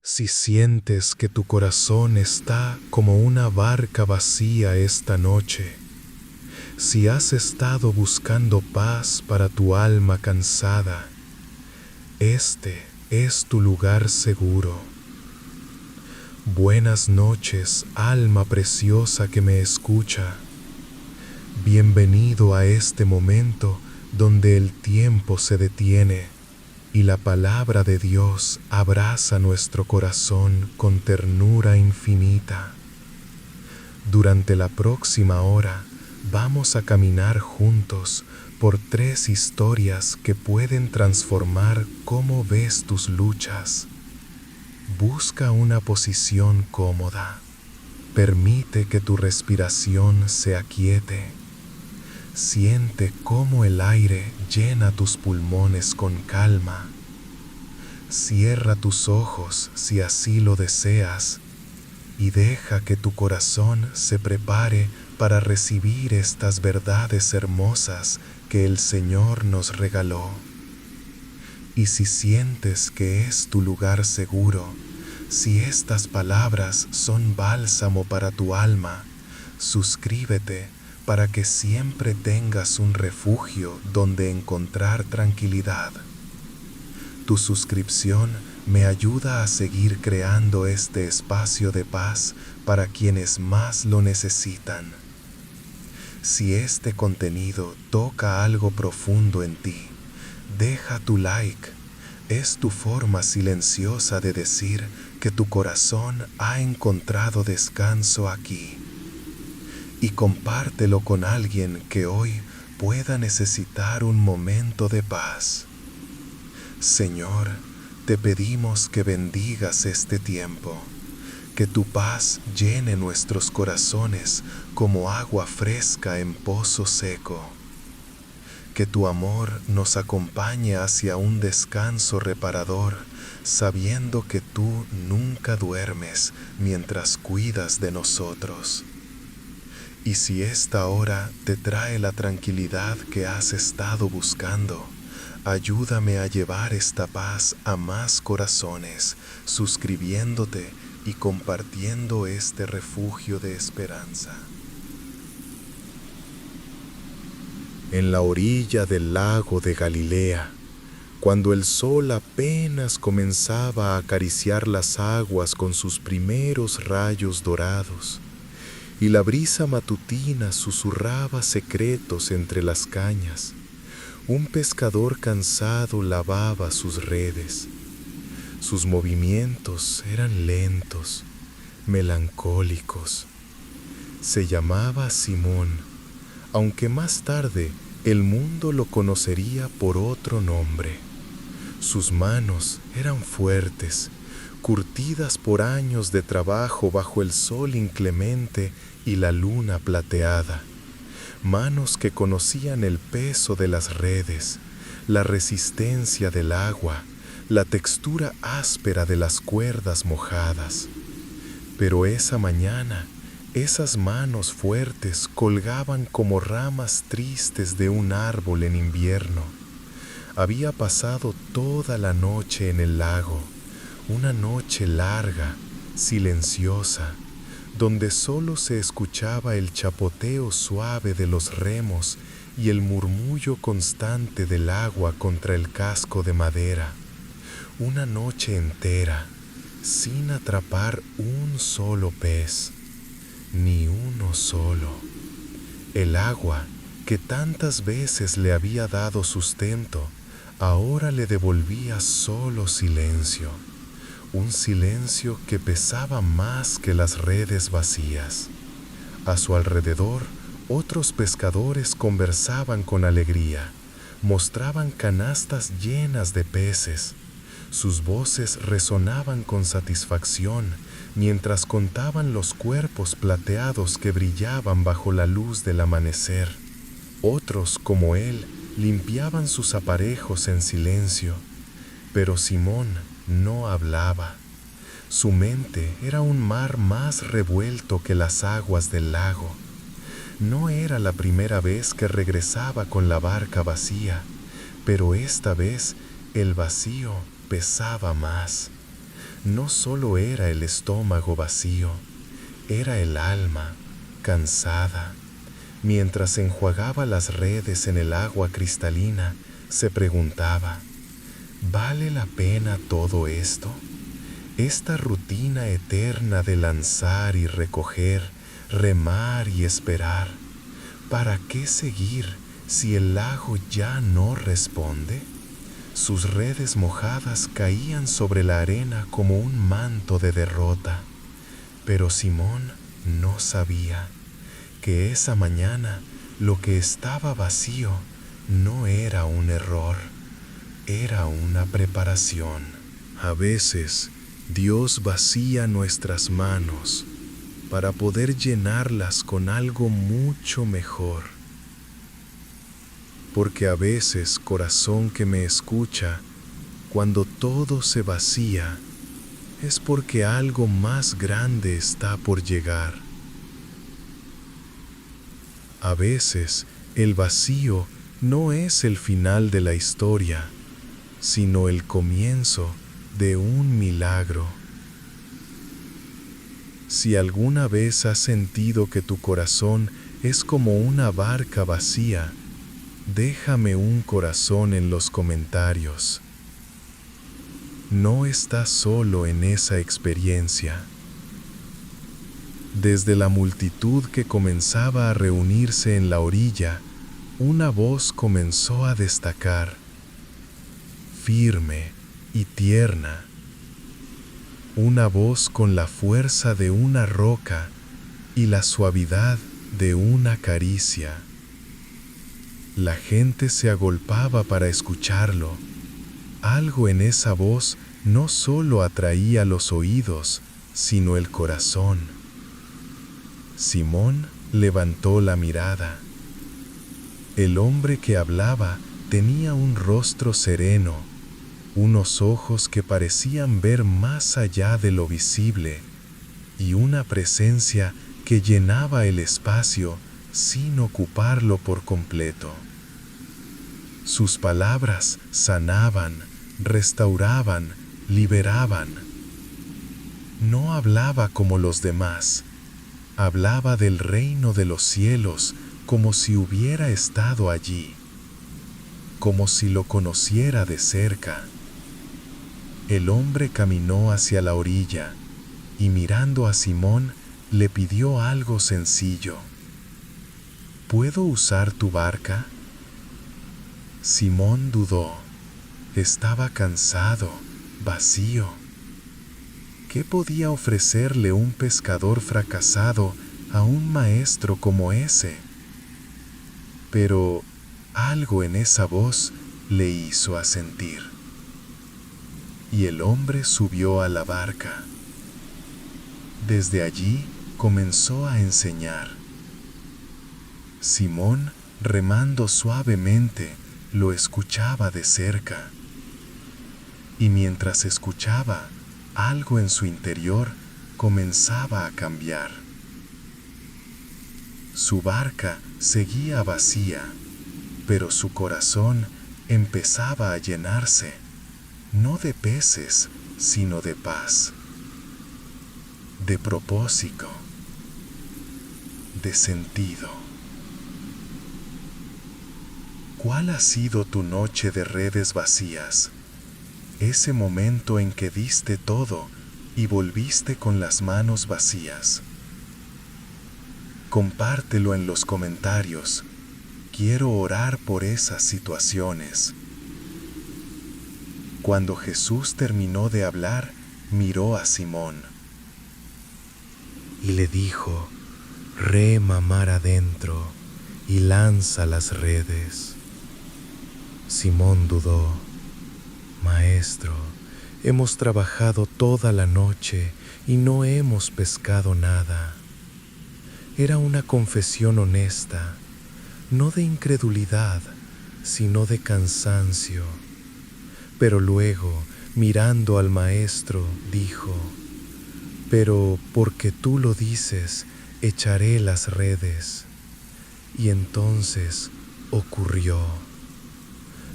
Si sientes que tu corazón está como una barca vacía esta noche, si has estado buscando paz para tu alma cansada, este es tu lugar seguro. Buenas noches, alma preciosa que me escucha. Bienvenido a este momento donde el tiempo se detiene y la palabra de Dios abraza nuestro corazón con ternura infinita. Durante la próxima hora vamos a caminar juntos por 3 historias que pueden transformar cómo ves tus luchas. Busca una posición cómoda. Permite que tu respiración se aquiete. Siente cómo el aire llena tus pulmones con calma. Cierra tus ojos si así lo deseas y deja que tu corazón se prepare para recibir estas verdades hermosas que el Señor nos regaló. Y si sientes que es tu lugar seguro, si estas palabras son bálsamo para tu alma, suscríbete para que siempre tengas un refugio donde encontrar tranquilidad. Tu suscripción me ayuda a seguir creando este espacio de paz para quienes más lo necesitan. Si este contenido toca algo profundo en ti, deja tu like. Es tu forma silenciosa de decir que tu corazón ha encontrado descanso aquí. Y compártelo con alguien que hoy pueda necesitar un momento de paz. Señor, te pedimos que bendigas este tiempo, que tu paz llene nuestros corazones como agua fresca en pozo seco, que tu amor nos acompañe hacia un descanso reparador, sabiendo que tú nunca duermes mientras cuidas de nosotros. Y si esta hora te trae la tranquilidad que has estado buscando, ayúdame a llevar esta paz a más corazones, suscribiéndote y compartiendo este refugio de esperanza. En la orilla del lago de Galilea, cuando el sol apenas comenzaba a acariciar las aguas con sus primeros rayos dorados, y la brisa matutina susurraba secretos entre las cañas, un pescador cansado lavaba sus redes. Sus movimientos eran lentos, melancólicos. Se llamaba Simón, aunque más tarde el mundo lo conocería por otro nombre. Sus manos eran fuertes, curtidas por años de trabajo bajo el sol inclemente y la luna plateada. Manos que conocían el peso de las redes, la resistencia del agua, la textura áspera de las cuerdas mojadas. Pero esa mañana, esas manos fuertes colgaban como ramas tristes de un árbol en invierno. Había pasado toda la noche en el lago, una noche larga, silenciosa, donde solo se escuchaba el chapoteo suave de los remos y el murmullo constante del agua contra el casco de madera. Una noche entera, sin atrapar un solo pez, ni uno solo. El agua, que tantas veces le había dado sustento, ahora le devolvía solo silencio. Un silencio que pesaba más que las redes vacías. A su alrededor, otros pescadores conversaban con alegría, mostraban canastas llenas de peces. Sus voces resonaban con satisfacción mientras contaban los cuerpos plateados que brillaban bajo la luz del amanecer. Otros, como él, limpiaban sus aparejos en silencio, pero Simón no hablaba. Su mente era un mar más revuelto que las aguas del lago. No era la primera vez que regresaba con la barca vacía, pero esta vez el vacío pesaba más. no solo era el estómago vacío, era el alma cansada. Mientras enjuagaba las redes en el agua cristalina, se preguntaba, ¿vale la pena todo esto? Esta rutina eterna de lanzar y recoger, remar y esperar, ¿para qué seguir si el lago ya no responde? Sus redes mojadas caían sobre la arena como un manto de derrota, pero Simón no sabía que esa mañana lo que estaba vacío no era un error, era una preparación. A veces, Dios vacía nuestras manos para poder llenarlas con algo mucho mejor. Porque a veces, corazón que me escucha, cuando todo se vacía, es porque algo más grande está por llegar. A veces, el vacío no es el final de la historia, sino el comienzo de un milagro. Si alguna vez has sentido que tu corazón es como una barca vacía, déjame un corazón en los comentarios. No estás solo en esa experiencia. Desde la multitud que comenzaba a reunirse en la orilla, una voz comenzó a destacar, firme y tierna. Una voz con la fuerza de una roca y la suavidad de una caricia. La gente se agolpaba para escucharlo. Algo en esa voz no solo atraía los oídos, sino el corazón. Simón levantó la mirada. El hombre que hablaba tenía un rostro sereno, unos ojos que parecían ver más allá de lo visible y una presencia que llenaba el espacio sin ocuparlo por completo. Sus palabras sanaban, restauraban, liberaban. No hablaba como los demás, hablaba del reino de los cielos como si hubiera estado allí, como si lo conociera de cerca. El hombre caminó hacia la orilla y mirando a Simón le pidió algo sencillo. ¿Puedo usar tu barca? Simón dudó. Estaba cansado, vacío. ¿Qué podía ofrecerle un pescador fracasado a un maestro como ese? Pero algo en esa voz le hizo asentir. Y el hombre subió a la barca. Desde allí comenzó a enseñar. Simón, remando suavemente, lo escuchaba de cerca. Y mientras escuchaba, algo en su interior comenzaba a cambiar. Su barca seguía vacía, pero su corazón empezaba a llenarse, no de peces, sino de paz, de propósito, de sentido. ¿Cuál ha sido tu noche de redes vacías? Ese momento en que diste todo y volviste con las manos vacías. Compártelo en los comentarios. Quiero orar por esas situaciones. Cuando Jesús terminó de hablar, miró a Simón y le dijo, rema mar adentro y lanza las redes. Simón dudó. Maestro, hemos trabajado toda la noche y no hemos pescado nada. Era una confesión honesta, no de incredulidad, sino de cansancio. Pero luego, mirando al maestro, dijo, pero porque tú lo dices, echaré las redes. Y entonces ocurrió.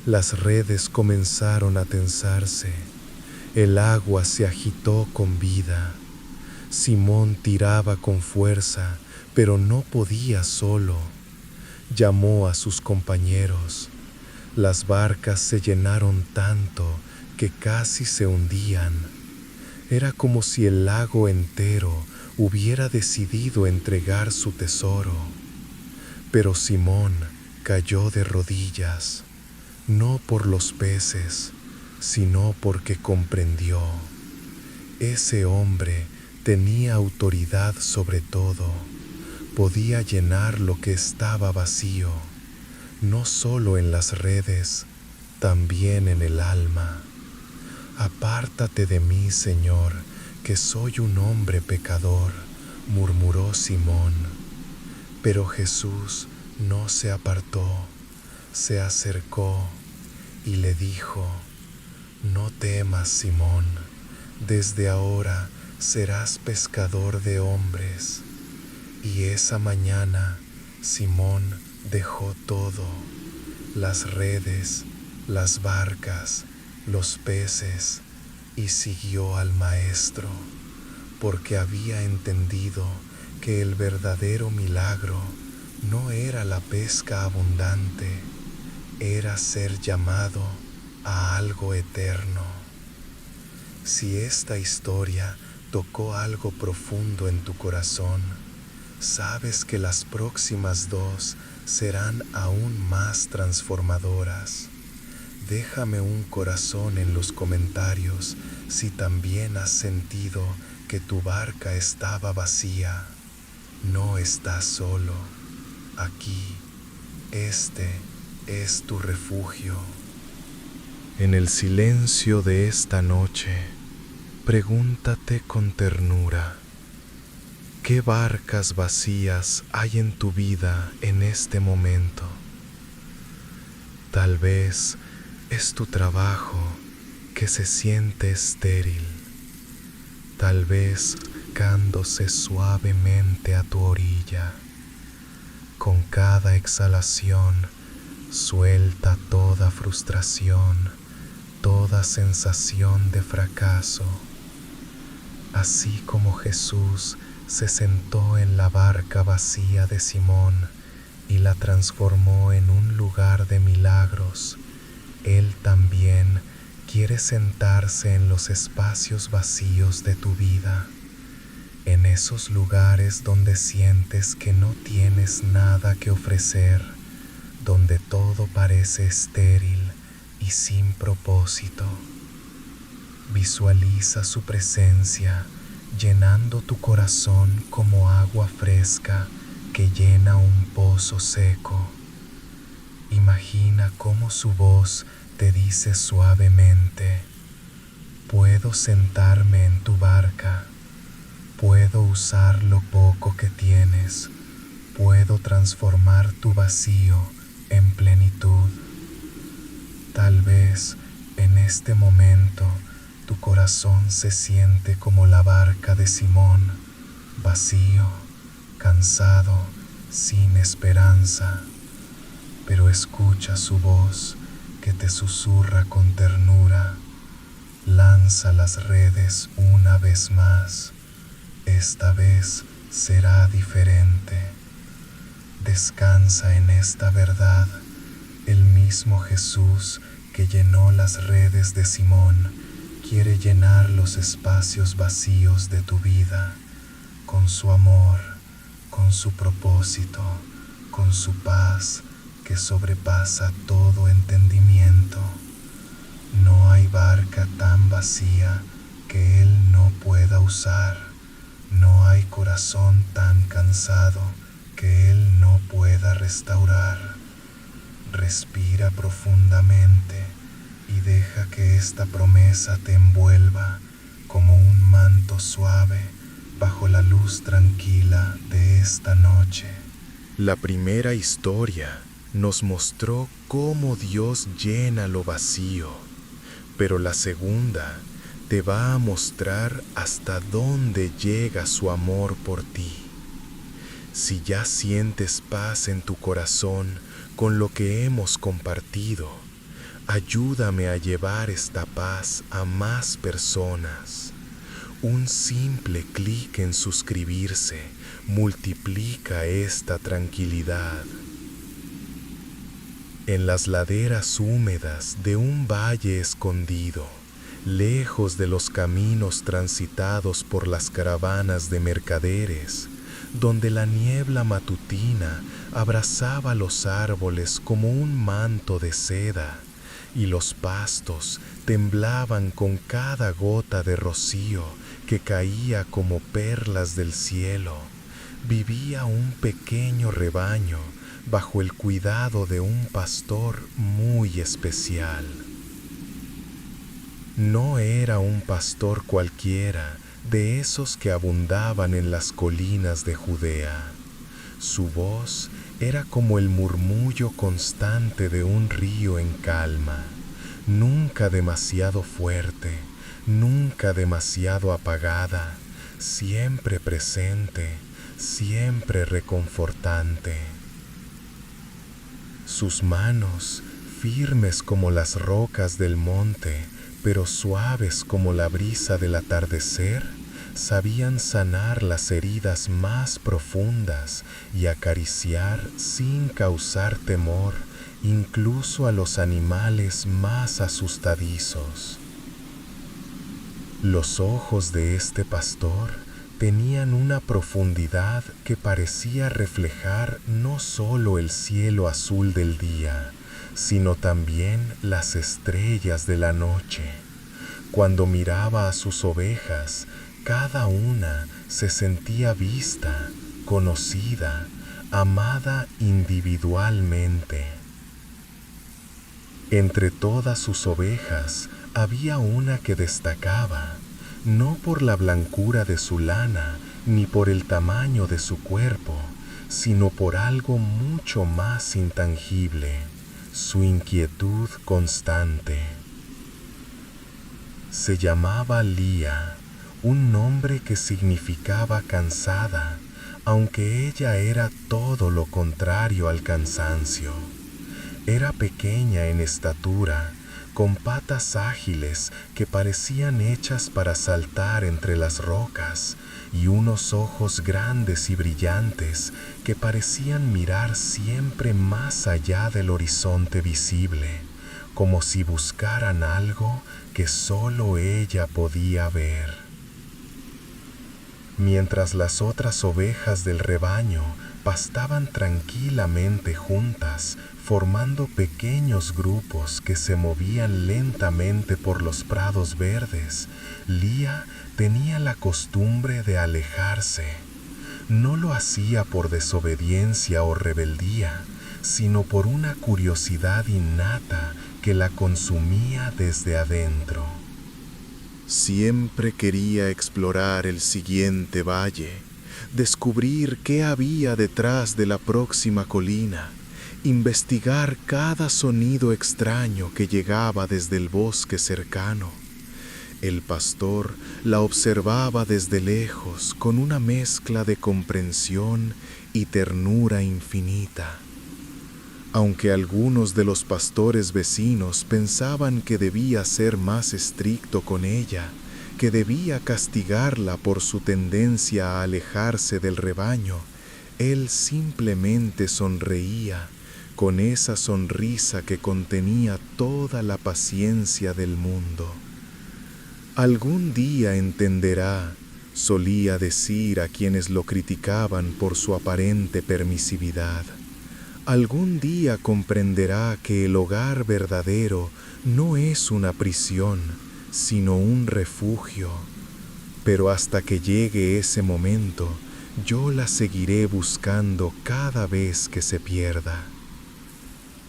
Las redes comenzaron a tensarse. El agua se agitó con vida. Simón tiraba con fuerza, pero no podía solo. Llamó a sus compañeros. Las barcas se llenaron tanto que casi se hundían. Era como si el lago entero hubiera decidido entregar su tesoro. Pero Simón cayó de rodillas, no por los peces, sino porque comprendió. Ese hombre tenía autoridad sobre todo. Podía llenar lo que estaba vacío, no solo en las redes, también en el alma. Apártate de mí, Señor, que soy un hombre pecador, murmuró Simón. Pero Jesús no se apartó, se acercó y le dijo: no temas, Simón, desde ahora serás pescador de hombres. Y esa mañana Simón dejó todo, las redes, las barcas, los peces, y siguió al Maestro, porque había entendido que el verdadero milagro no era la pesca abundante, era ser llamado a algo eterno. Si esta historia tocó algo profundo en tu corazón, sabes que las próximas dos serán aún más transformadoras. Déjame un corazón en los comentarios si también has sentido que tu barca estaba vacía. No estás solo. Aquí, este es tu refugio. En el silencio de esta noche, pregúntate con ternura: ¿qué barcas vacías hay en tu vida en este momento? Tal vez es tu trabajo que se siente estéril. Tal vez secándose suavemente a tu orilla. Con cada exhalación, suelta toda frustración, toda sensación de fracaso. Así como Jesús se sentó en la barca vacía de Simón y la transformó en un lugar de milagros, Él también quiere sentarse en los espacios vacíos de tu vida, en esos lugares donde sientes que no tienes nada que ofrecer, donde todo parece estéril y sin propósito. Visualiza su presencia llenando tu corazón como agua fresca que llena un pozo seco. Imagina cómo su voz te dice suavemente: puedo sentarme en tu barca, puedo usar lo poco que tienes, puedo transformar tu vacío en plenitud. Tal vez en este momento tu corazón se siente como la barca de Simón, vacío, cansado, sin esperanza. Pero escucha su voz que te susurra con ternura: lanza las redes una vez más, esta vez será diferente. Descansa en esta verdad. El mismo Jesús que llenó las redes de Simón quiere llenar los espacios vacíos de tu vida con su amor, con su propósito, con su paz que sobrepasa todo entendimiento. No hay barca tan vacía que Él no pueda usar. No hay corazón tan cansado que Él no pueda restaurar. Respira profundamente y deja que esta promesa te envuelva como un manto suave bajo la luz tranquila de esta noche. La primera historia nos mostró cómo Dios llena lo vacío, pero la segunda te va a mostrar hasta dónde llega su amor por ti. Si ya sientes paz en tu corazón con lo que hemos compartido, ayúdame a llevar esta paz a más personas. Un simple clic en suscribirse multiplica esta tranquilidad. En las laderas húmedas de un valle escondido, lejos de los caminos transitados por las caravanas de mercaderes, donde la niebla matutina abrazaba los árboles como un manto de seda, y los pastos temblaban con cada gota de rocío que caía como perlas del cielo, vivía un pequeño rebaño bajo el cuidado de un pastor muy especial. No era un pastor cualquiera de esos que abundaban en las colinas de Judea. Su voz era como el murmullo constante de un río en calma, nunca demasiado fuerte, nunca demasiado apagada, siempre presente, siempre reconfortante. Sus manos, firmes como las rocas del monte, pero suaves como la brisa del atardecer, sabían sanar las heridas más profundas y acariciar sin causar temor incluso a los animales más asustadizos. Los ojos de este pastor tenían una profundidad que parecía reflejar no solo el cielo azul del día, sino también las estrellas de la noche. Cuando miraba a sus ovejas, cada una se sentía vista, conocida, amada individualmente. Entre todas sus ovejas había una que destacaba, no por la blancura de su lana ni por el tamaño de su cuerpo, sino por algo mucho más intangible, su inquietud constante. Se llamaba Lía, un nombre que significaba cansada, aunque ella era todo lo contrario al cansancio. Era pequeña en estatura, con patas ágiles que parecían hechas para saltar entre las rocas, y unos ojos grandes y brillantes que parecían mirar siempre más allá del horizonte visible, como si buscaran algo que solo ella podía ver. Mientras las otras ovejas del rebaño pastaban tranquilamente juntas, formando pequeños grupos que se movían lentamente por los prados verdes, Lía tenía la costumbre de alejarse. No lo hacía por desobediencia o rebeldía, sino por una curiosidad innata que la consumía desde adentro. Siempre quería explorar el siguiente valle, descubrir qué había detrás de la próxima colina, investigar cada sonido extraño que llegaba desde el bosque cercano. El pastor la observaba desde lejos con una mezcla de comprensión y ternura infinita. Aunque algunos de los pastores vecinos pensaban que debía ser más estricto con ella, que debía castigarla por su tendencia a alejarse del rebaño, él simplemente sonreía, con esa sonrisa que contenía toda la paciencia del mundo. Algún día entenderá, solía decir a quienes lo criticaban por su aparente permisividad. Algún día comprenderá que el hogar verdadero no es una prisión, sino un refugio. Pero hasta que llegue ese momento, yo la seguiré buscando cada vez que se pierda.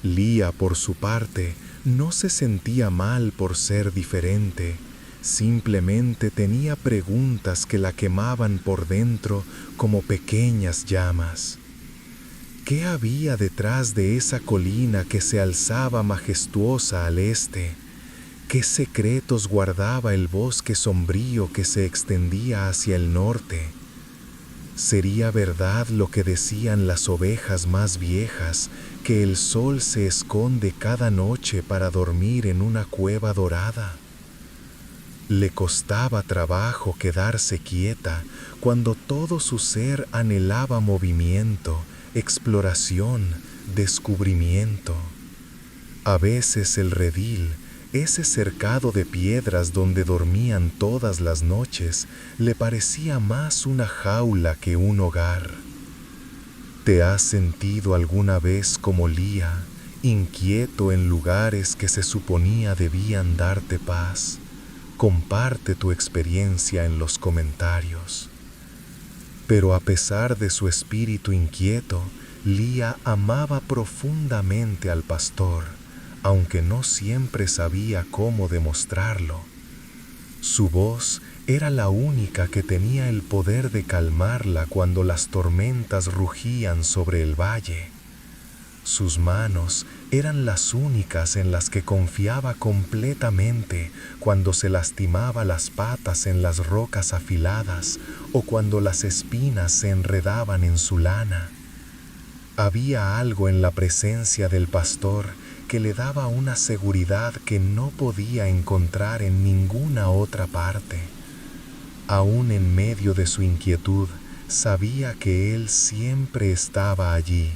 Lía, por su parte, no se sentía mal por ser diferente, simplemente tenía preguntas que la quemaban por dentro como pequeñas llamas. ¿Qué había detrás de esa colina que se alzaba majestuosa al este? ¿Qué secretos guardaba el bosque sombrío que se extendía hacia el norte? ¿Sería verdad lo que decían las ovejas más viejas, que el sol se esconde cada noche para dormir en una cueva dorada? Le costaba trabajo quedarse quieta cuando todo su ser anhelaba movimiento, exploración, descubrimiento. A veces el redil, ese cercado de piedras donde dormían todas las noches, le parecía más una jaula que un hogar. ¿Te has sentido alguna vez como Lía, inquieto en lugares que se suponía debían darte paz? Comparte tu experiencia en los comentarios. Pero a pesar de su espíritu inquieto, Lía amaba profundamente al pastor, aunque no siempre sabía cómo demostrarlo. Su voz era la única que tenía el poder de calmarla cuando las tormentas rugían sobre el valle. Sus manos eran las únicas en las que confiaba completamente cuando se lastimaba las patas en las rocas afiladas o cuando las espinas se enredaban en su lana. Había algo en la presencia del pastor que le daba una seguridad que no podía encontrar en ninguna otra parte. Aún en medio de su inquietud, sabía que él siempre estaba allí,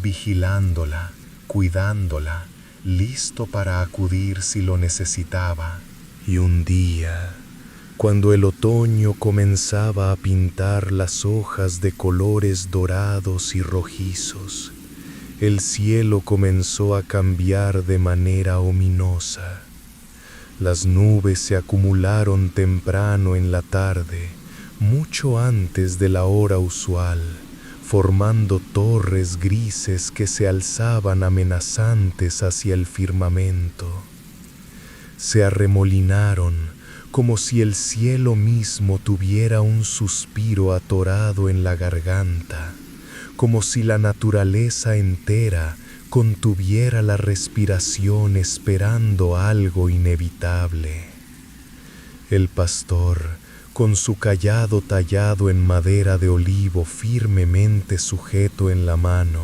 vigilándola, cuidándola, listo para acudir si lo necesitaba. Y un día, cuando el otoño comenzaba a pintar las hojas de colores dorados y rojizos, el cielo comenzó a cambiar de manera ominosa. Las nubes se acumularon temprano en la tarde, mucho antes de la hora usual, formando torres grises que se alzaban amenazantes hacia el firmamento. Se arremolinaron como si el cielo mismo tuviera un suspiro atorado en la garganta, como si la naturaleza entera contuviera la respiración esperando algo inevitable. El pastor, con su cayado tallado en madera de olivo firmemente sujeto en la mano,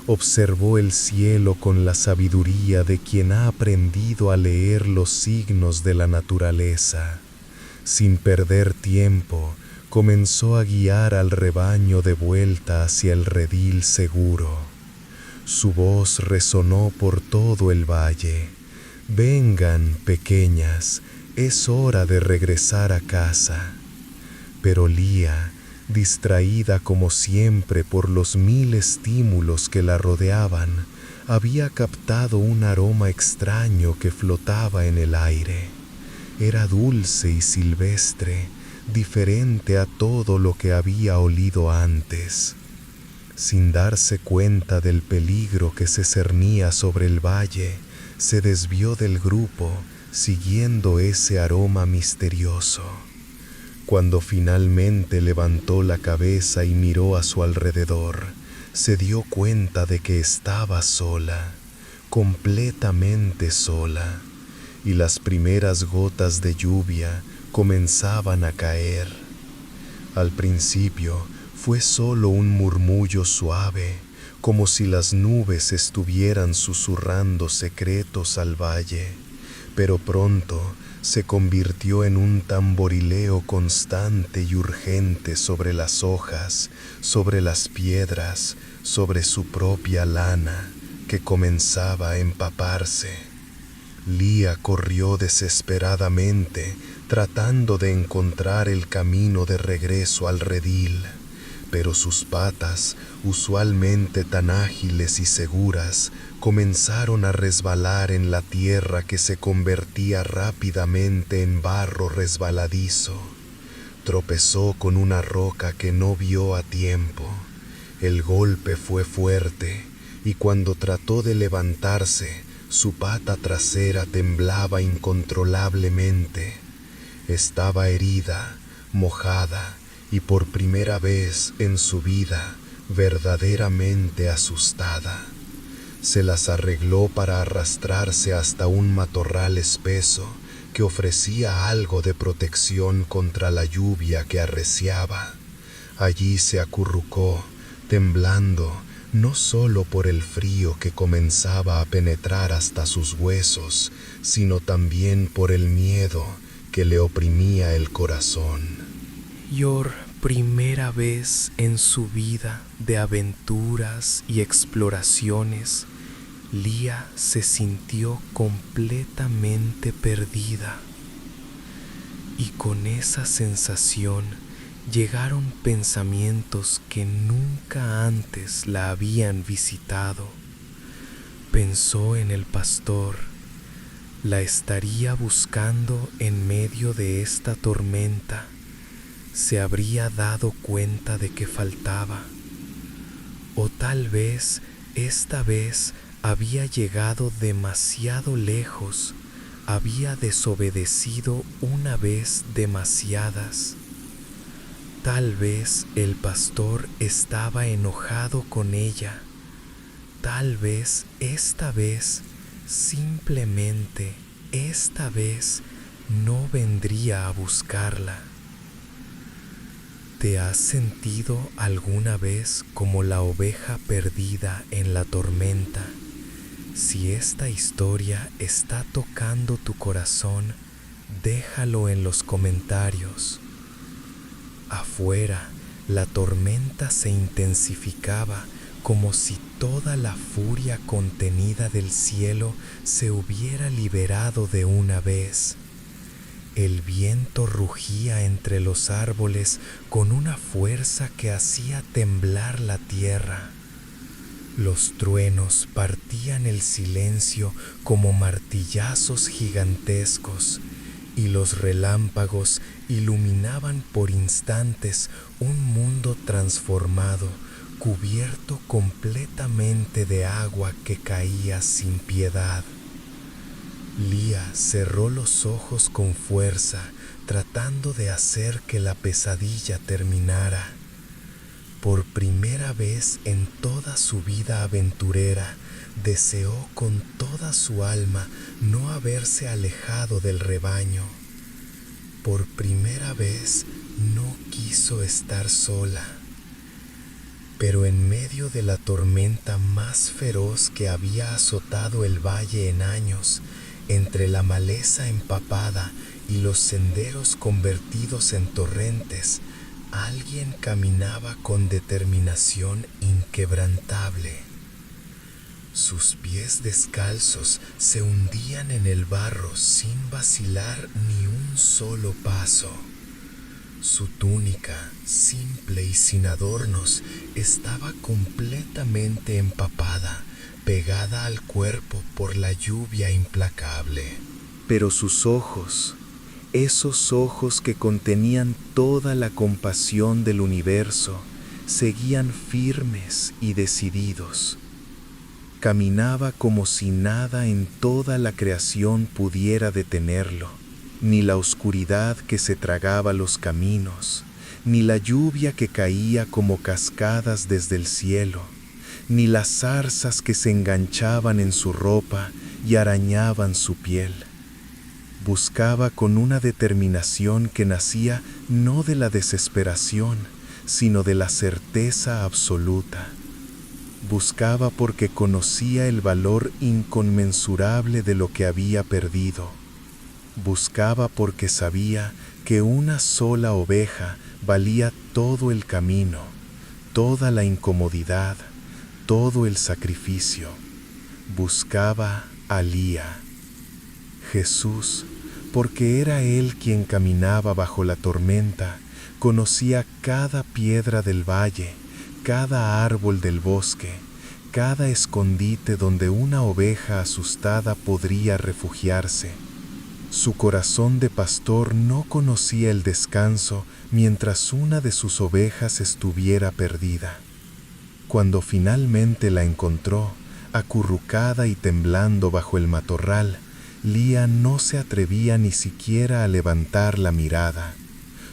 observó el cielo con la sabiduría de quien ha aprendido a leer los signos de la naturaleza. Sin perder tiempo, comenzó a guiar al rebaño de vuelta hacia el redil seguro. Su voz resonó por todo el valle. «Vengan, pequeñas, es hora de regresar a casa». Pero Lía, distraída como siempre por los 1000 estímulos que la rodeaban, había captado un aroma extraño que flotaba en el aire. Era dulce y silvestre, diferente a todo lo que había olido antes. Sin darse cuenta del peligro que se cernía sobre el valle, se desvió del grupo, siguiendo ese aroma misterioso. Cuando finalmente levantó la cabeza y miró a su alrededor, se dio cuenta de que estaba sola, completamente sola, y las primeras gotas de lluvia comenzaban a caer. Al principio fue solo un murmullo suave, como si las nubes estuvieran susurrando secretos al valle, pero pronto se convirtió en un tamborileo constante y urgente sobre las hojas, sobre las piedras, sobre su propia lana, que comenzaba a empaparse. Lía corrió desesperadamente, tratando de encontrar el camino de regreso al redil, pero sus patas, usualmente tan ágiles y seguras, comenzaron a resbalar en la tierra que se convertía rápidamente en barro resbaladizo. Tropezó con una roca que no vio a tiempo. El golpe fue fuerte, y cuando trató de levantarse, su pata trasera temblaba incontrolablemente. Estaba herida, mojada, y por primera vez en su vida, verdaderamente asustada. Se las arregló para arrastrarse hasta un matorral espeso que ofrecía algo de protección contra la lluvia que arreciaba. Allí se acurrucó, temblando, no solo por el frío que comenzaba a penetrar hasta sus huesos, sino también por el miedo que le oprimía el corazón. Por primera vez en su vida de aventuras y exploraciones, Lía se sintió completamente perdida. Y con esa sensación llegaron pensamientos que nunca antes la habían visitado. Pensó en el pastor. La estaría buscando en medio de esta tormenta. Se habría dado cuenta de que faltaba. O tal vez esta vez había llegado demasiado lejos, había desobedecido una vez demasiadas. Tal vez el pastor estaba enojado con ella. Tal vez esta vez, simplemente esta vez, no vendría a buscarla. ¿Te has sentido alguna vez como la oveja perdida en la tormenta? Si esta historia está tocando tu corazón, déjalo en los comentarios. Afuera, la tormenta se intensificaba como si toda la furia contenida del cielo se hubiera liberado de una vez. El viento rugía entre los árboles con una fuerza que hacía temblar la tierra. Los truenos partían el silencio como martillazos gigantescos, y los relámpagos iluminaban por instantes un mundo transformado, cubierto completamente de agua que caía sin piedad. Lía cerró los ojos con fuerza, tratando de hacer que la pesadilla terminara. Por primera vez en toda su vida aventurera, deseó con toda su alma no haberse alejado del rebaño. Por primera vez no quiso estar sola. Pero en medio de la tormenta más feroz que había azotado el valle en años, entre la maleza empapada y los senderos convertidos en torrentes, alguien caminaba con determinación inquebrantable. Sus pies descalzos se hundían en el barro sin vacilar ni un solo paso. Su túnica, simple y sin adornos, estaba completamente empapada, pegada al cuerpo por la lluvia implacable. Pero sus ojos, esos ojos que contenían toda la compasión del universo, seguían firmes y decididos. Caminaba como si nada en toda la creación pudiera detenerlo, ni la oscuridad que se tragaba los caminos, ni la lluvia que caía como cascadas desde el cielo, ni las zarzas que se enganchaban en su ropa y arañaban su piel. Buscaba con una determinación que nacía no de la desesperación, sino de la certeza absoluta. Buscaba porque conocía el valor inconmensurable de lo que había perdido. Buscaba porque sabía que una sola oveja valía todo el camino, toda la incomodidad, todo el sacrificio. Buscaba a Lía. Jesús, porque era Él quien caminaba bajo la tormenta, conocía cada piedra del valle, cada árbol del bosque, cada escondite donde una oveja asustada podría refugiarse. Su corazón de pastor no conocía el descanso mientras una de sus ovejas estuviera perdida. Cuando finalmente la encontró, acurrucada y temblando bajo el matorral, Lía no se atrevía ni siquiera a levantar la mirada.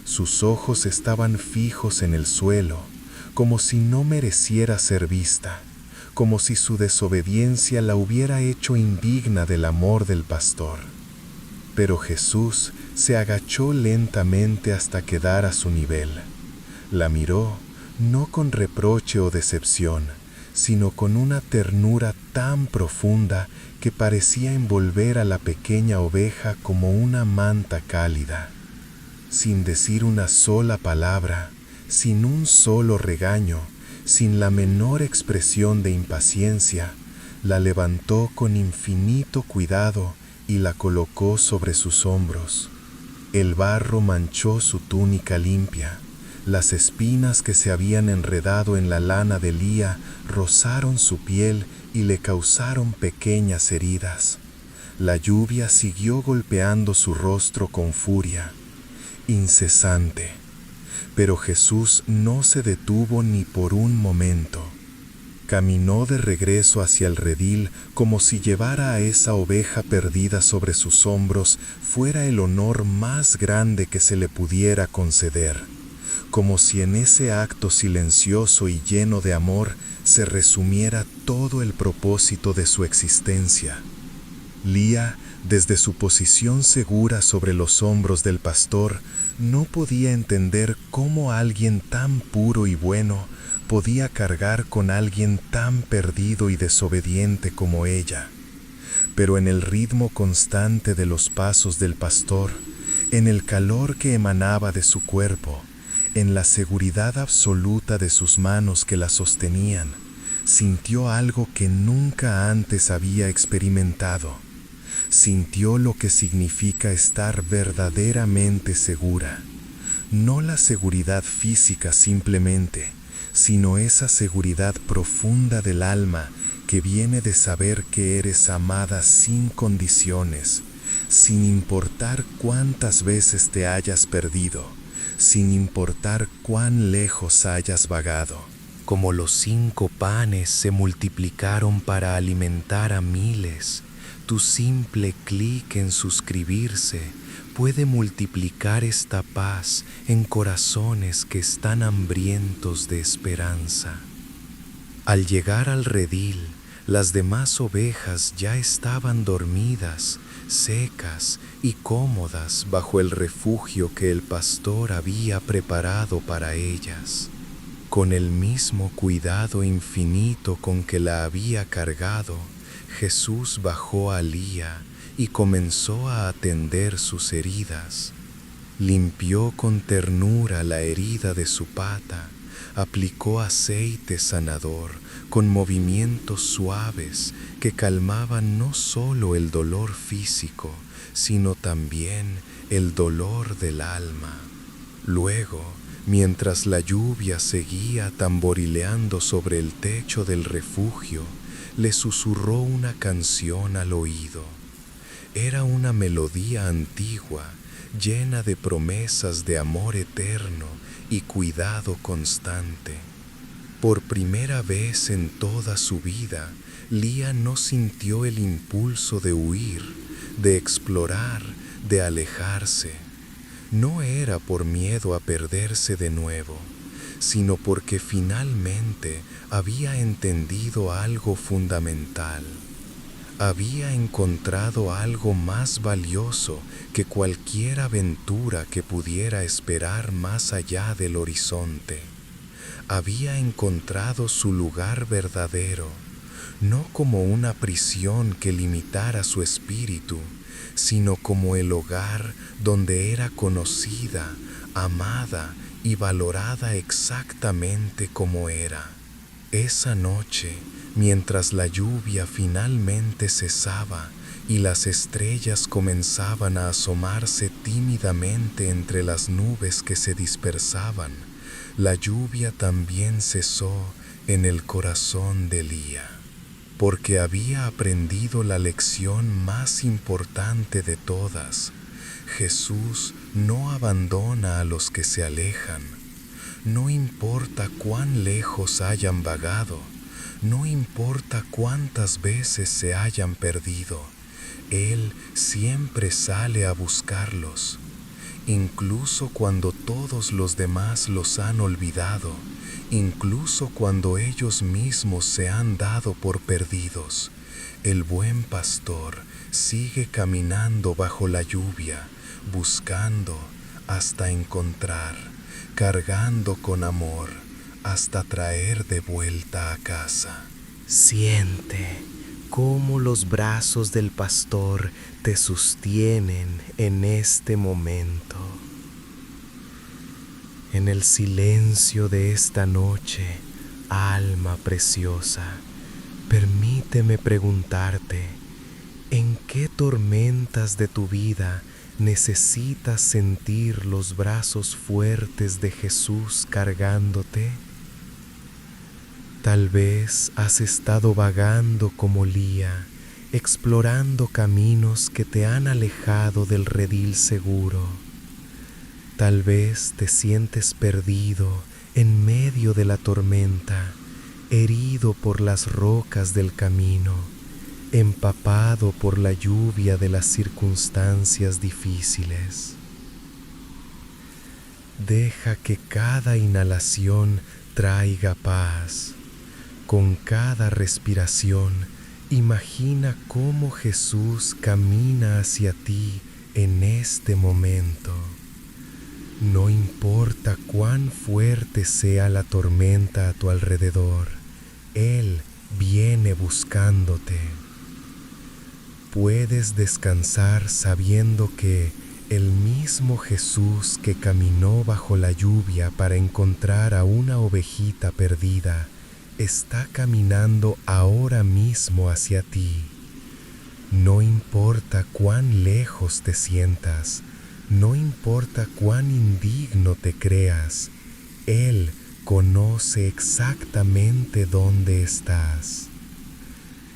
Sus ojos estaban fijos en el suelo, como si no mereciera ser vista, como si su desobediencia la hubiera hecho indigna del amor del pastor. Pero Jesús se agachó lentamente hasta quedar a su nivel. La miró, no con reproche o decepción, sino con una ternura tan profunda que parecía envolver a la pequeña oveja como una manta cálida. Sin decir una sola palabra, sin un solo regaño, sin la menor expresión de impaciencia, la levantó con infinito cuidado y la colocó sobre sus hombros. El barro manchó su túnica limpia. Las espinas que se habían enredado en la lana de Lía rozaron su piel y le causaron pequeñas heridas. La lluvia siguió golpeando su rostro con furia, incesante. Pero Jesús no se detuvo ni por un momento. Caminó de regreso hacia el redil como si llevara a esa oveja perdida sobre sus hombros fuera el honor más grande que se le pudiera conceder, como si en ese acto silencioso y lleno de amor se resumiera todo el propósito de su existencia. Lía, desde su posición segura sobre los hombros del pastor, no podía entender cómo alguien tan puro y bueno podía cargar con alguien tan perdido y desobediente como ella. Pero en el ritmo constante de los pasos del pastor, en el calor que emanaba de su cuerpo, en la seguridad absoluta de sus manos que la sostenían, sintió algo que nunca antes había experimentado. Sintió lo que significa estar verdaderamente segura. No la seguridad física simplemente, sino esa seguridad profunda del alma que viene de saber que eres amada sin condiciones, sin importar cuántas veces te hayas perdido, sin importar cuán lejos hayas vagado. Como los 5 panes se multiplicaron para alimentar a miles, tu simple clic en suscribirse puede multiplicar esta paz en corazones que están hambrientos de esperanza. Al llegar al redil, las demás ovejas ya estaban dormidas, secas y cómodas bajo el refugio que el pastor había preparado para ellas. Con el mismo cuidado infinito con que la había cargado, Jesús bajó a Lía y comenzó a atender sus heridas. Limpió con ternura la herida de su pata, aplicó aceite sanador con movimientos suaves que calmaban no solo el dolor físico, sino también el dolor del alma. Luego, mientras la lluvia seguía tamborileando sobre el techo del refugio, le susurró una canción al oído. Era una melodía antigua, llena de promesas de amor eterno y cuidado constante. Por primera vez en toda su vida, Lía no sintió el impulso de huir, de explorar, de alejarse. No era por miedo a perderse de nuevo, sino porque finalmente había entendido algo fundamental. Había encontrado algo más valioso que cualquier aventura que pudiera esperar más allá del horizonte. Había encontrado su lugar verdadero, no como una prisión que limitara su espíritu, sino como el hogar donde era conocida, amada y valorada exactamente como era. Esa noche, mientras la lluvia finalmente cesaba y las estrellas comenzaban a asomarse tímidamente entre las nubes que se dispersaban, la lluvia también cesó en el corazón de Lía, porque había aprendido la lección más importante de todas. Jesús no abandona a los que se alejan. No importa cuán lejos hayan vagado, no importa cuántas veces se hayan perdido, Él siempre sale a buscarlos. Incluso cuando todos los demás los han olvidado, incluso cuando ellos mismos se han dado por perdidos, el buen pastor sigue caminando bajo la lluvia, buscando hasta encontrar, cargando con amor hasta traer de vuelta a casa. Siente cómo los brazos del pastor te sostienen en este momento. En el silencio de esta noche, alma preciosa, permíteme preguntarte, ¿en qué tormentas de tu vida necesitas sentir los brazos fuertes de Jesús cargándote? Tal vez has estado vagando como Lía, explorando caminos que te han alejado del redil seguro. Tal vez te sientes perdido en medio de la tormenta, herido por las rocas del camino, empapado por la lluvia de las circunstancias difíciles. Deja que cada inhalación traiga paz. Con cada respiración, imagina cómo Jesús camina hacia ti en este momento. No importa cuán fuerte sea la tormenta a tu alrededor, Él viene buscándote. Puedes descansar sabiendo que el mismo Jesús que caminó bajo la lluvia para encontrar a una ovejita perdida, está caminando ahora mismo hacia ti. No importa cuán lejos te sientas, no importa cuán indigno te creas, Él conoce exactamente dónde estás.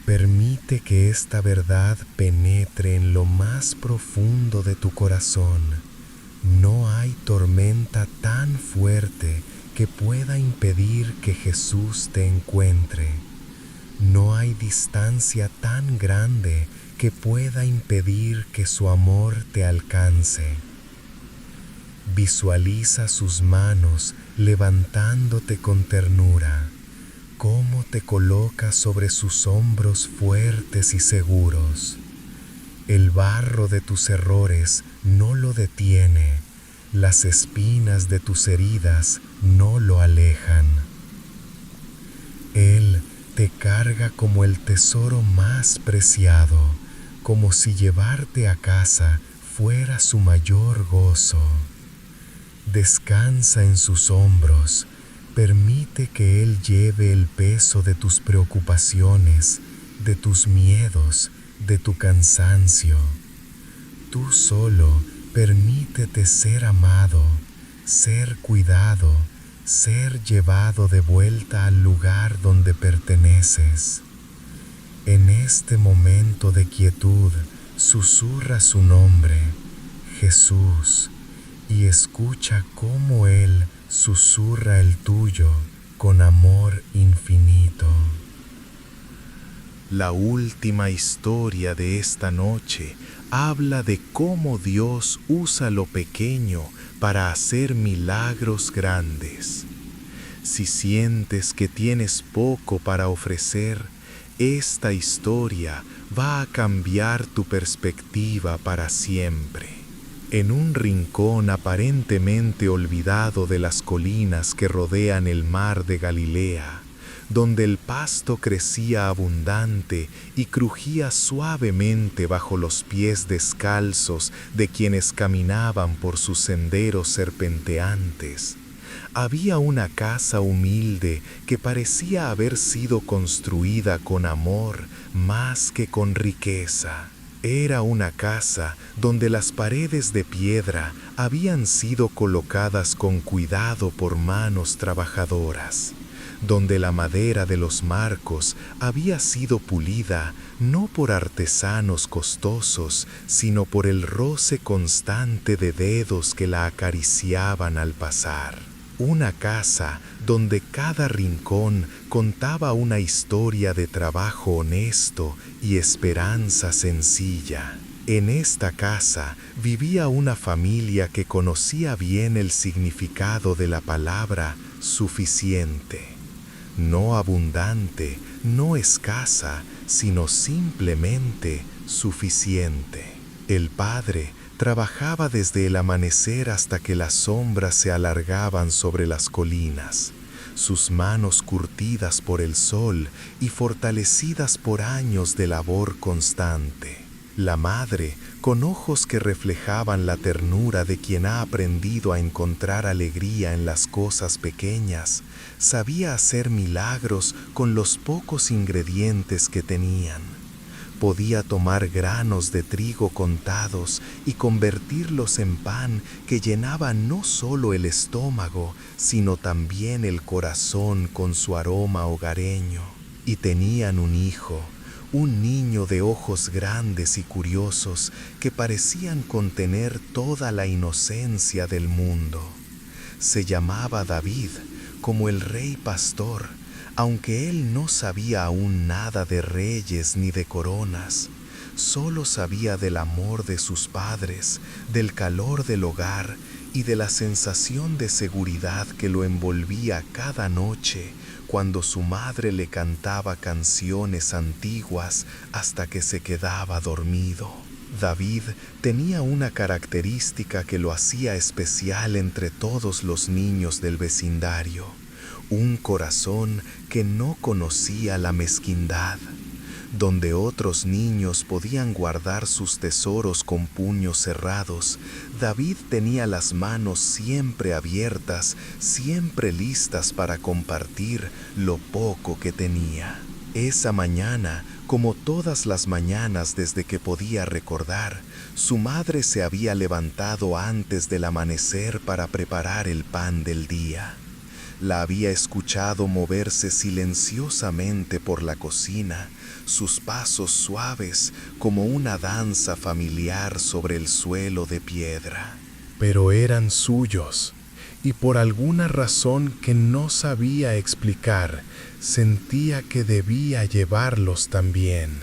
Permite que esta verdad penetre en lo más profundo de tu corazón. No hay tormenta tan fuerte que pueda impedir que Jesús te encuentre. No hay distancia tan grande que pueda impedir que su amor te alcance. Visualiza sus manos levantándote con ternura, cómo te coloca sobre sus hombros fuertes y seguros. El barro de tus errores no lo detiene, las espinas de tus heridas no lo alejan. Él te carga como el tesoro más preciado, como si llevarte a casa fuera su mayor gozo. Descansa en sus hombros, permite que Él lleve el peso de tus preocupaciones, de tus miedos, de tu cansancio. Tú solo permítete ser amado, ser cuidado, ser llevado de vuelta al lugar donde perteneces. En este momento de quietud, susurra su nombre, Jesús, y escucha cómo Él susurra el tuyo con amor infinito. La última historia de esta noche habla de cómo Dios usa lo pequeño para hacer milagros grandes. Si sientes que tienes poco para ofrecer, esta historia va a cambiar tu perspectiva para siempre. En un rincón aparentemente olvidado de las colinas que rodean el mar de Galilea, donde el pasto crecía abundante y crujía suavemente bajo los pies descalzos de quienes caminaban por sus senderos serpenteantes, había una casa humilde que parecía haber sido construida con amor más que con riqueza. Era una casa donde las paredes de piedra habían sido colocadas con cuidado por manos trabajadoras, donde la madera de los marcos había sido pulida no por artesanos costosos, sino por el roce constante de dedos que la acariciaban al pasar. Una casa donde cada rincón contaba una historia de trabajo honesto y esperanza sencilla. En esta casa vivía una familia que conocía bien el significado de la palabra suficiente. No abundante, no escasa, sino simplemente suficiente. El padre Trabajaba desde el amanecer hasta que las sombras se alargaban sobre las colinas, sus manos curtidas por el sol y fortalecidas por años de labor constante. La madre, con ojos que reflejaban la ternura de quien ha aprendido a encontrar alegría en las cosas pequeñas, sabía hacer milagros con los pocos ingredientes que tenían. Podía tomar granos de trigo contados y convertirlos en pan que llenaba no solo el estómago, sino también el corazón con su aroma hogareño. Y tenían un hijo, un niño de ojos grandes y curiosos que parecían contener toda la inocencia del mundo. Se llamaba David, como el rey pastor, aunque él no sabía aún nada de reyes ni de coronas. Solo sabía del amor de sus padres, del calor del hogar y de la sensación de seguridad que lo envolvía cada noche cuando su madre le cantaba canciones antiguas hasta que se quedaba dormido. David tenía una característica que lo hacía especial entre todos los niños del vecindario: un corazón que no conocía la mezquindad. Donde otros niños podían guardar sus tesoros con puños cerrados, David tenía las manos siempre abiertas, siempre listas para compartir lo poco que tenía. Esa mañana, como todas las mañanas desde que podía recordar, su madre se había levantado antes del amanecer para preparar el pan del día. La había escuchado moverse silenciosamente por la cocina, sus pasos suaves como una danza familiar sobre el suelo de piedra. Pero eran suyos, y por alguna razón que no sabía explicar, sentía que debía llevarlos también.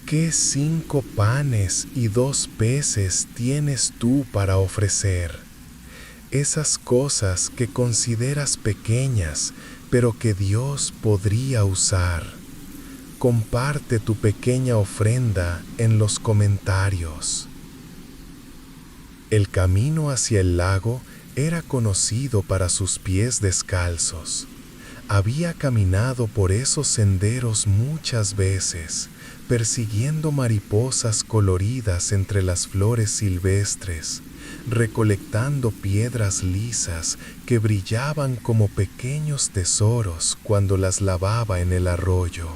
¿Qué 5 panes y 2 peces tienes tú para ofrecer? Esas cosas que consideras pequeñas, pero que Dios podría usar. Comparte tu pequeña ofrenda en los comentarios. El camino hacia el lago era conocido para sus pies descalzos. Había caminado por esos senderos muchas veces, persiguiendo mariposas coloridas entre las flores silvestres, recolectando piedras lisas que brillaban como pequeños tesoros cuando las lavaba en el arroyo.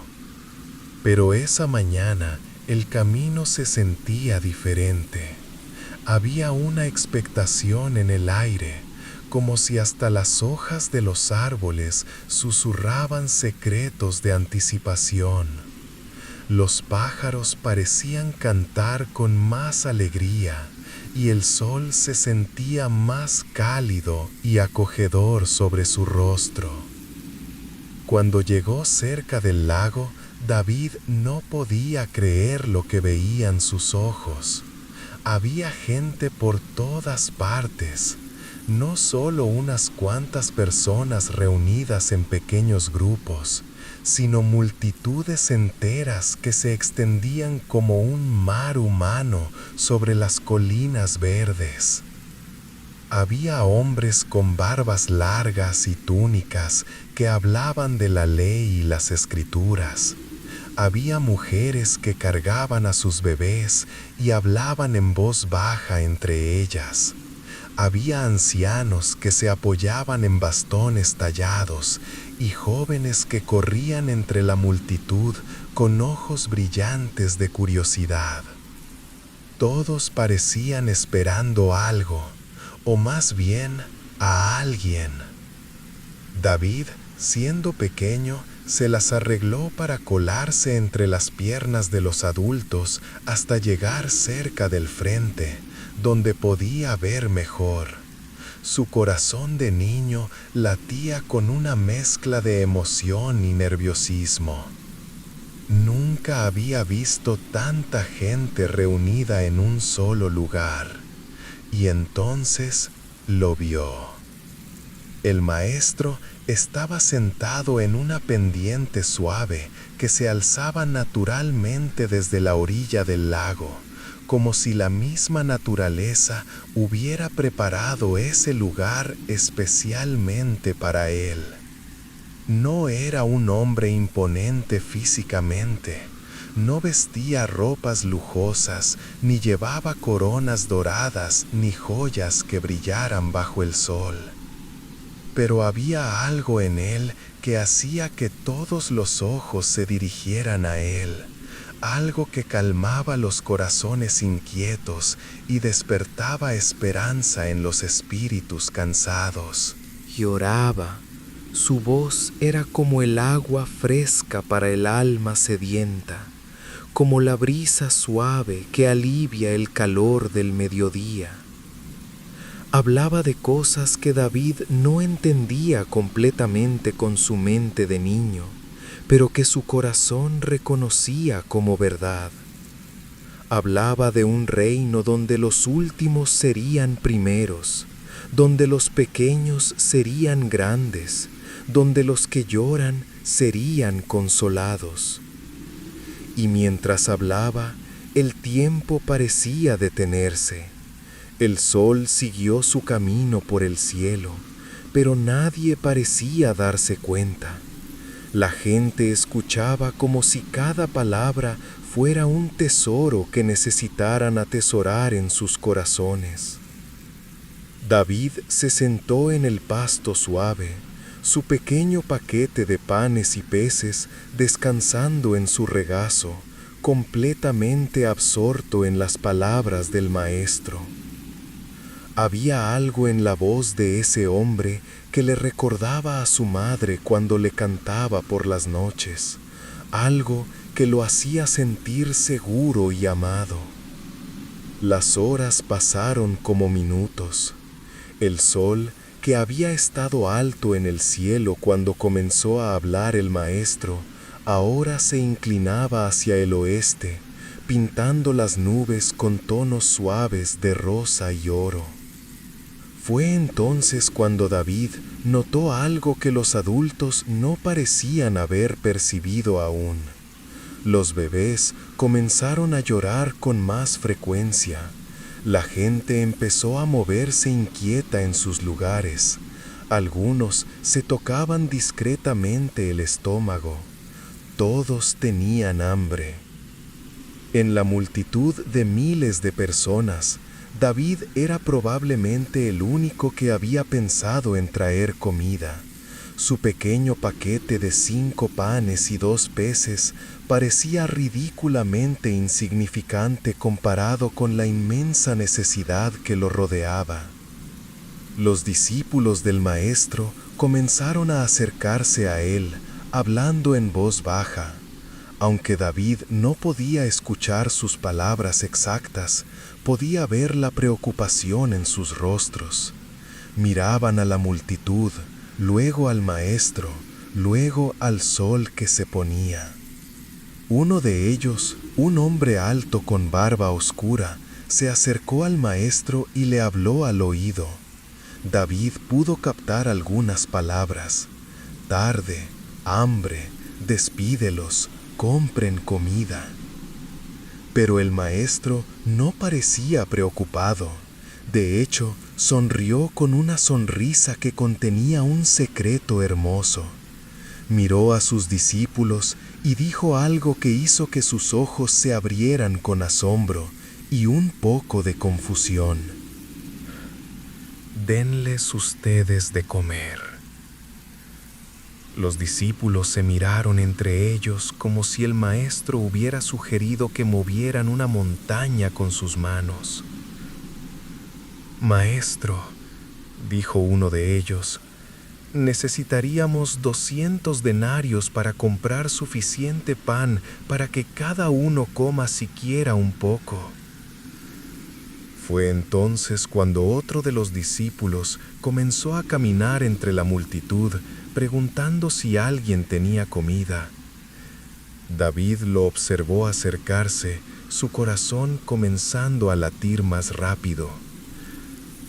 Pero esa mañana el camino se sentía diferente. Había una expectación en el aire, como si hasta las hojas de los árboles susurraban secretos de anticipación. Los pájaros parecían cantar con más alegría, y el sol se sentía más cálido y acogedor sobre su rostro. Cuando llegó cerca del lago, David no podía creer lo que veían sus ojos. Había gente por todas partes, no solo unas cuantas personas reunidas en pequeños grupos, sino multitudes enteras que se extendían como un mar humano sobre las colinas verdes. Había hombres con barbas largas y túnicas que hablaban de la ley y las escrituras. Había mujeres que cargaban a sus bebés y hablaban en voz baja entre ellas. Había ancianos que se apoyaban en bastones tallados y jóvenes que corrían entre la multitud con ojos brillantes de curiosidad. Todos parecían esperando algo, o más bien a alguien. David, siendo pequeño, se las arregló para colarse entre las piernas de los adultos hasta llegar cerca del frente, donde podía ver mejor. Su corazón de niño latía con una mezcla de emoción y nerviosismo. Nunca había visto tanta gente reunida en un solo lugar, y entonces lo vio. El maestro estaba sentado en una pendiente suave que se alzaba naturalmente desde la orilla del lago, como si la misma naturaleza hubiera preparado ese lugar especialmente para él. No era un hombre imponente físicamente, no vestía ropas lujosas, ni llevaba coronas doradas, ni joyas que brillaran bajo el sol. Pero había algo en él que hacía que todos los ojos se dirigieran a él, algo que calmaba los corazones inquietos y despertaba esperanza en los espíritus cansados. Lloraba. Su voz era como el agua fresca para el alma sedienta, como la brisa suave que alivia el calor del mediodía. Hablaba de cosas que David no entendía completamente con su mente de niño, pero que su corazón reconocía como verdad. Hablaba de un reino donde los últimos serían primeros, donde los pequeños serían grandes, donde los que lloran serían consolados. Y mientras hablaba, el tiempo parecía detenerse. El sol siguió su camino por el cielo, pero nadie parecía darse cuenta. La gente escuchaba como si cada palabra fuera un tesoro que necesitaran atesorar en sus corazones. David se sentó en el pasto suave, su pequeño paquete de panes y peces descansando en su regazo, completamente absorto en las palabras del Maestro. Había algo en la voz de ese hombre que le recordaba a su madre cuando le cantaba por las noches, algo que lo hacía sentir seguro y amado. Las horas pasaron como minutos. El sol, que había estado alto en el cielo cuando comenzó a hablar el Maestro, ahora se inclinaba hacia el oeste, pintando las nubes con tonos suaves de rosa y oro. Fue entonces cuando David notó algo que los adultos no parecían haber percibido aún. Los bebés comenzaron a llorar con más frecuencia. La gente empezó a moverse inquieta en sus lugares. Algunos se tocaban discretamente el estómago. Todos tenían hambre. En la multitud de miles de personas, David era probablemente el único que había pensado en traer comida. Su pequeño paquete de 5 panes y 2 peces parecía ridículamente insignificante comparado con la inmensa necesidad que lo rodeaba. Los discípulos del Maestro comenzaron a acercarse a él, hablando en voz baja. Aunque David no podía escuchar sus palabras exactas, podía ver la preocupación en sus rostros. Miraban a la multitud, luego al Maestro, luego al sol que se ponía. Uno de ellos, un hombre alto con barba oscura, se acercó al Maestro y le habló al oído. David pudo captar algunas palabras. Tarde, hambre, despídelos, compren comida. Pero el Maestro no parecía preocupado. De hecho, sonrió con una sonrisa que contenía un secreto hermoso. Miró a sus discípulos y dijo algo que hizo que sus ojos se abrieran con asombro y un poco de confusión. Denles ustedes de comer. Los discípulos se miraron entre ellos como si el Maestro hubiera sugerido que movieran una montaña con sus manos. Maestro, dijo uno de ellos, necesitaríamos 200 denarios para comprar suficiente pan para que cada uno coma siquiera un poco. Fue entonces cuando otro de los discípulos comenzó a caminar entre la multitud, preguntando si alguien tenía comida. David lo observó acercarse, su corazón comenzando a latir más rápido.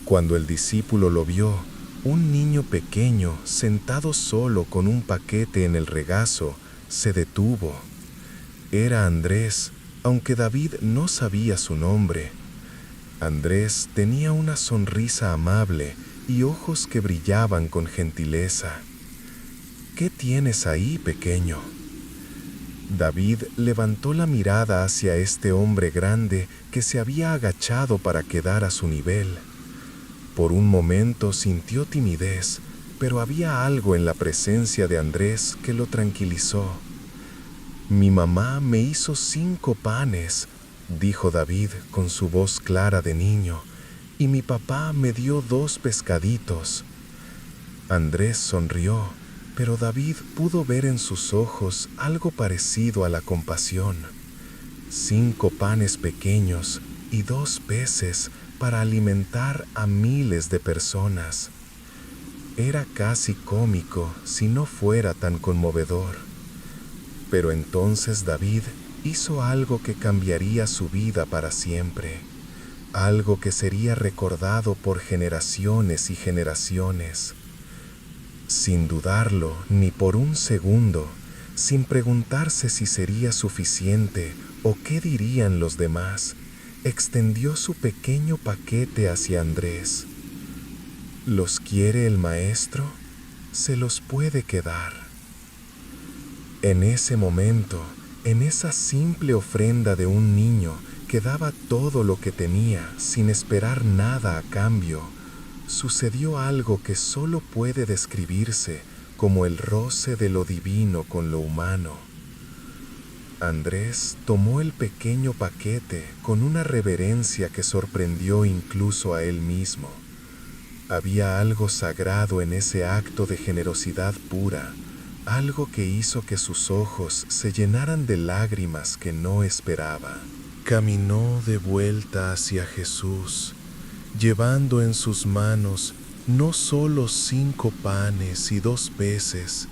Cuando el discípulo lo vio, un niño pequeño, sentado solo con un paquete en el regazo, se detuvo. Era Andrés, Aunque David no sabía su nombre, Andrés tenía una sonrisa amable y ojos que brillaban con gentileza. ¿Qué tienes ahí, pequeño? David levantó la mirada hacia este hombre grande que se había agachado para quedar a su nivel. Por un momento sintió timidez, pero había algo en la presencia de Andrés que lo tranquilizó. Mi mamá me hizo 5 panes, dijo David con su voz clara de niño, y mi papá me dio 2 pescaditos. Andrés sonrió, pero David pudo ver en sus ojos algo parecido a la compasión. 5 panes pequeños y 2 peces para alimentar a miles de personas. Era casi cómico si no fuera tan conmovedor. Pero entonces David hizo algo que cambiaría su vida para siempre, algo que sería recordado por generaciones y generaciones. Sin dudarlo ni por un segundo, sin preguntarse si sería suficiente o qué dirían los demás, extendió su pequeño paquete hacia Andrés. ¿Los quiere el maestro? Se los puede quedar. En ese momento, en esa simple ofrenda de un niño que daba todo lo que tenía sin esperar nada a cambio, sucedió algo que solo puede describirse como el roce de lo divino con lo humano. Andrés tomó el pequeño paquete con una reverencia que sorprendió incluso a él mismo. Había algo sagrado en ese acto de generosidad pura, algo que hizo que sus ojos se llenaran de lágrimas que no esperaba. Caminó de vuelta hacia Jesús, llevando en sus manos no solo 5 panes y 2 peces,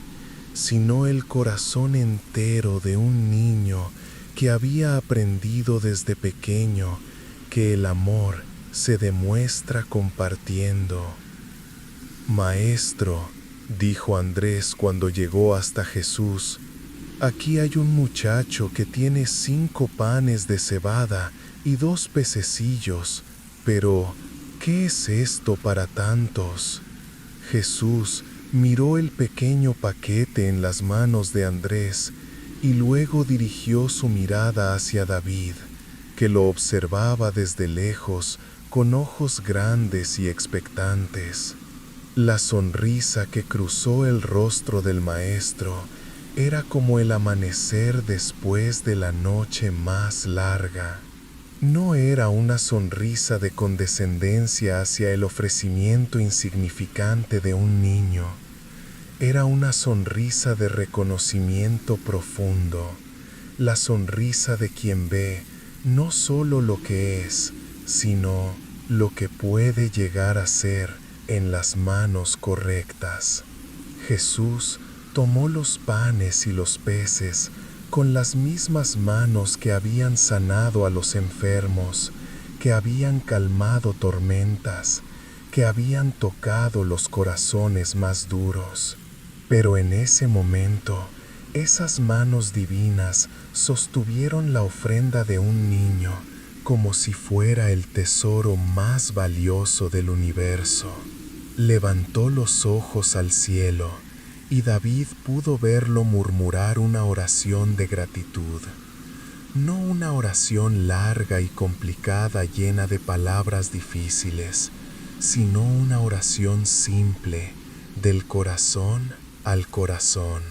sino el corazón entero de un niño que había aprendido desde pequeño que el amor se demuestra compartiendo. Maestro, dijo Andrés cuando llegó hasta Jesús, aquí hay un muchacho que tiene 5 panes de cebada y 2 pececillos, pero ¿qué es esto para tantos? Jesús miró el pequeño paquete en las manos de Andrés y luego dirigió su mirada hacia David, que lo observaba desde lejos con ojos grandes y expectantes. La sonrisa que cruzó el rostro del maestro era como el amanecer después de la noche más larga. No era una sonrisa de condescendencia hacia el ofrecimiento insignificante de un niño. Era una sonrisa de reconocimiento profundo, la sonrisa de quien ve no solo lo que es, sino lo que puede llegar a ser en las manos correctas. Jesús tomó los panes y los peces con las mismas manos que habían sanado a los enfermos, que habían calmado tormentas, que habían tocado los corazones más duros. Pero en ese momento, esas manos divinas sostuvieron la ofrenda de un niño como si fuera el tesoro más valioso del universo. Levantó los ojos al cielo y David pudo verlo murmurar una oración de gratitud. No una oración larga y complicada llena de palabras difíciles, sino una oración simple, del corazón al corazón.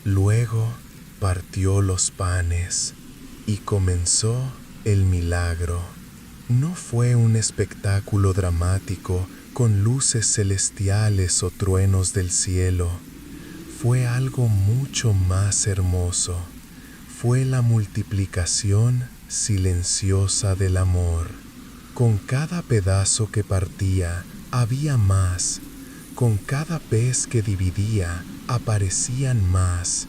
Luego partió los panes y comenzó el milagro. No fue un espectáculo dramático con luces celestiales o truenos del cielo. Fue algo mucho más hermoso. Fue la multiplicación silenciosa del amor. Con cada pedazo que partía, había más. Con cada pez que dividía, aparecían más.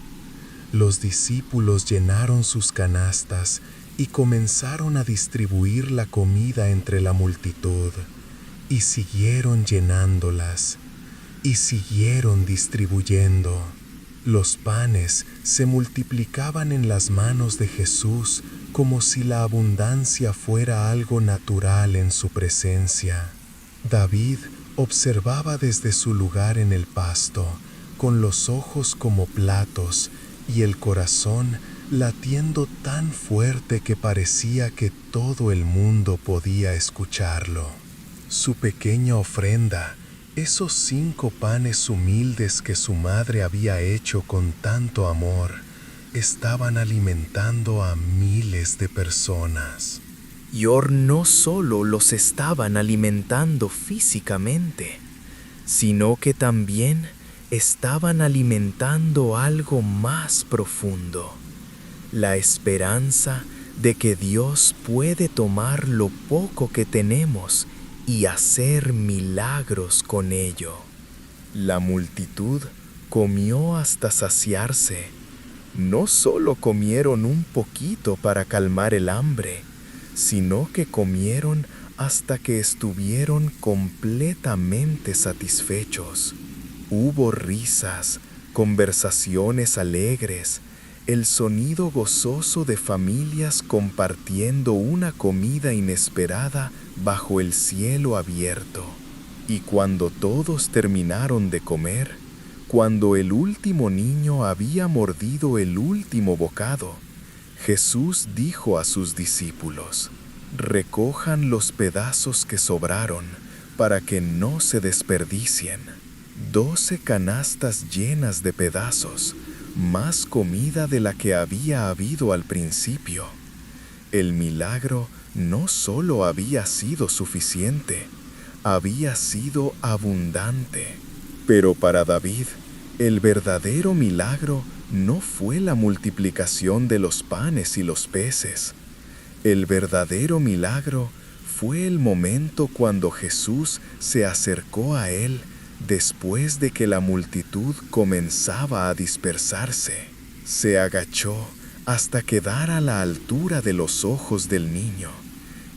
Los discípulos llenaron sus canastas y comenzaron a distribuir la comida entre la multitud, y siguieron llenándolas, y siguieron distribuyendo. Los panes se multiplicaban en las manos de Jesús como si la abundancia fuera algo natural en su presencia. David observaba desde su lugar en el pasto, con los ojos como platos y el corazón latiendo tan fuerte que parecía que todo el mundo podía escucharlo. Su pequeña ofrenda, esos 5 panes humildes que su madre había hecho con tanto amor, estaban alimentando a miles de personas. Y no solo los estaban alimentando físicamente, sino que también estaban alimentando algo más profundo, la esperanza de que Dios puede tomar lo poco que tenemos y hacer milagros con ello. La multitud comió hasta saciarse. No solo comieron un poquito para calmar el hambre, sino que comieron hasta que estuvieron completamente satisfechos. Hubo risas, conversaciones alegres, el sonido gozoso de familias compartiendo una comida inesperada bajo el cielo abierto. Y cuando todos terminaron de comer, cuando el último niño había mordido el último bocado, Jesús dijo a sus discípulos: «Recojan los pedazos que sobraron para que no se desperdicien». 12 canastas llenas de pedazos, más comida de la que había habido al principio. El milagro no solo había sido suficiente, había sido abundante. Pero para David, el verdadero milagro no fue la multiplicación de los panes y los peces. El verdadero milagro fue el momento cuando Jesús se acercó a él después de que la multitud comenzaba a dispersarse. Se agachó hasta quedar a la altura de los ojos del niño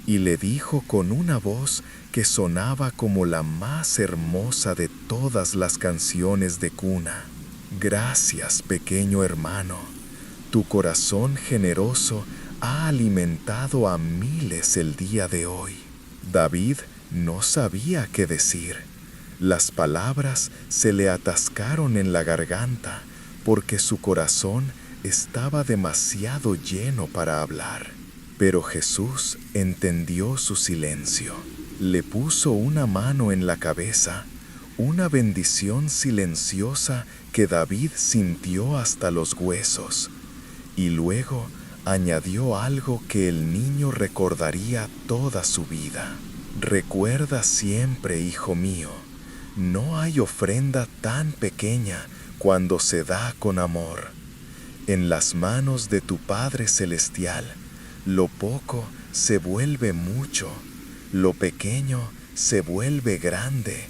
y le dijo con una voz que sonaba como la más hermosa de todas las canciones de cuna: «Gracias, pequeño hermano, tu corazón generoso ha alimentado a miles el día de hoy». David no sabía qué decir. Las palabras se le atascaron en la garganta porque su corazón estaba demasiado lleno para hablar. Pero Jesús entendió su silencio. Le puso una mano en la cabeza, una bendición silenciosa que David sintió hasta los huesos, y luego añadió algo que el niño recordaría toda su vida. «Recuerda siempre, hijo mío, no hay ofrenda tan pequeña cuando se da con amor. En las manos de tu Padre Celestial, lo poco se vuelve mucho, lo pequeño se vuelve grande